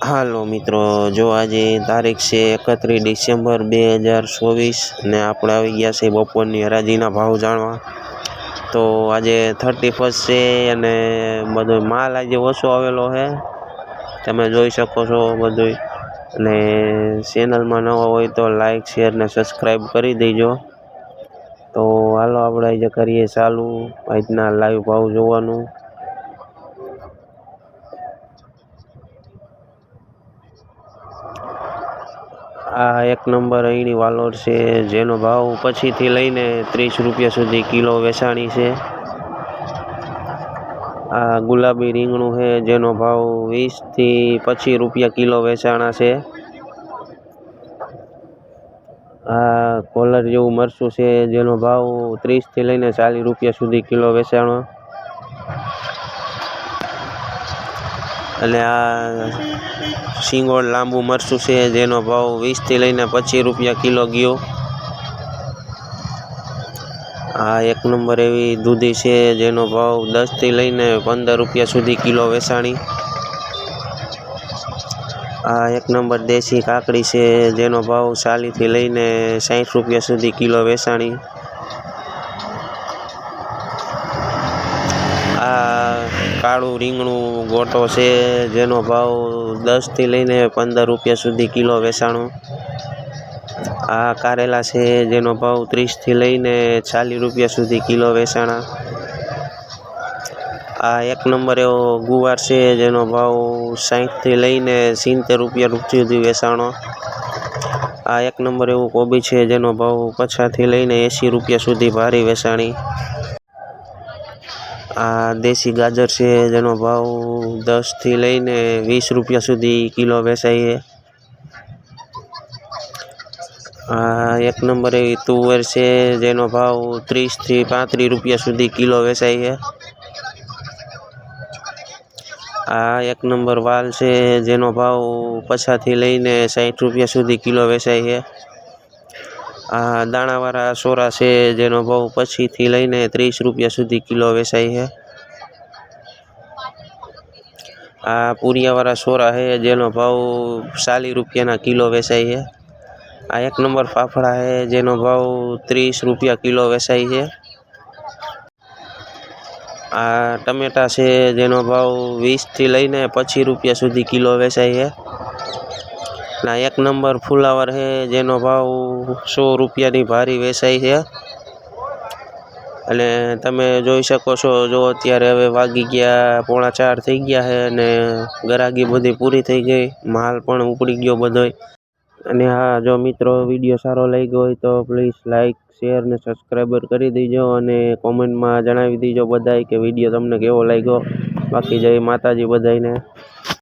હાલો મિત્રો, જો આજે તારીખ છે 31 ડિસેમ્બર 2024 ને આપણે આવી ગયા છે બપોરની હરાજીના ભાવ જાણવા. તો આજે 31 છે અને બધો માલ આજે ઓછો આવેલો છે, તમે જોઈ શકો છો બધું. અને ચેનલમાં નવા હોય તો લાઈક શેર ને સબસ્ક્રાઈબ કરી દેજો. તો હાલો આપણે આજે કરીએ ચાલુ આજના લાઈવ ભાવ જોવાનું. આ એક નંબર અહીંની વાલોર છે, જેનો ભાવ પછીથી લઈને 30 રૂપિયા સુધી કિલો વેચાણી છે. આ ગુલાબી રીંગણું છે, જેનો ભાવ 20 થી 25 રૂપિયા કિલો વેચાણા છે. આ કોલર જેવું મરચું છે, જેનો ભાવ 30 થી લઈને 40 રૂપિયા સુધી કિલો વેચાણો. અને આ સિંગોળ લાંબુ મરચું છે, જેનો ભાવ 20 થી લઈને 25 રૂપિયા કિલો ગયો. આ એક નંબર એવી દૂધી છે, જેનો ભાવ 10 થી લઈને 15 રૂપિયા સુધી કિલો વેચાણી. આ એક નંબર દેશી કાકડી છે, જેનો ભાવ 40 થી લઈને 60 રૂપિયા સુધી કિલો વેચાણી. આ કાળું રીંગણું ગોટો છે, જેનો ભાવ 10 થી લઈને 15 રૂપિયા સુધી કિલો વેચાણો. આ કારેલા છે, જેનો ભાવ 30 થી લઈને 40 રૂપિયા સુધી કિલો વેચાણા. આ એક નંબર એવો ગુવાર છે, જેનો ભાવ 60 થી લઈને 70 રૂપિયા સુધી વેચાણો. આ એક નંબર એવું કોબી છે, જેનો ભાવ 50 થી લઈને 80 રૂપિયા સુધી ભારી વેચાણી. આ દેશી ગાજર છે, જેનો ભાવ 10 થી લઈને 20 રૂપિયા સુધી કિલો વેચાય છે. આ એક નંબર એવી તુવેર છે, જેનો ભાવ 30 થી 35 રૂપિયા સુધી કિલો વેચાય છે. આ એક નંબર વાલ છે, જેનો ભાવ 50 થી લઈને 60 રૂપિયા સુધી કિલો વેચાય છે. આ દાણાવાળા સોરા છે, જેનો ભાવ 25 થી લઈને 30 રૂપિયા સુધી કિલો વેચાય છે. આ પૂરિયાવાળા સોરા છે, જેનો ભાવ 40 રૂપિયાના કિલો વેચાય છે. આ એક નંબર ફાફડા છે, જેનો ભાવ 30 રૂપિયા કિલો વેચાય છે. આ ટમેટા છે, જેનો ભાવ 20 થી લઈને 25 રૂપિયા સુધી કિલો વેચાય છે. ના એક નંબર ફુલાવર છે, જેનો ભાવ 100 રૂપિયાની ભારી વેચાય છે. અને તમે જોઈ શકો છો, જો અત્યારે હવે વાગી ગયા 3:45 થઈ ગયા છે અને ગરાગી બધી પૂરી થઈ ગઈ, માલ પણ ઉપડી ગયો બધોય. અને હા, જો મિત્રો વિડીયો સારો લાગ્યો હોય તો પ્લીઝ લાઈક શેર ને સબસ્ક્રાઈબર કરી દેજો અને કોમેન્ટમાં જણાવી દેજો બધાય કે વિડીયો તમને કેવો લાગ્યો. બાકી જય માતાજી બધાયને.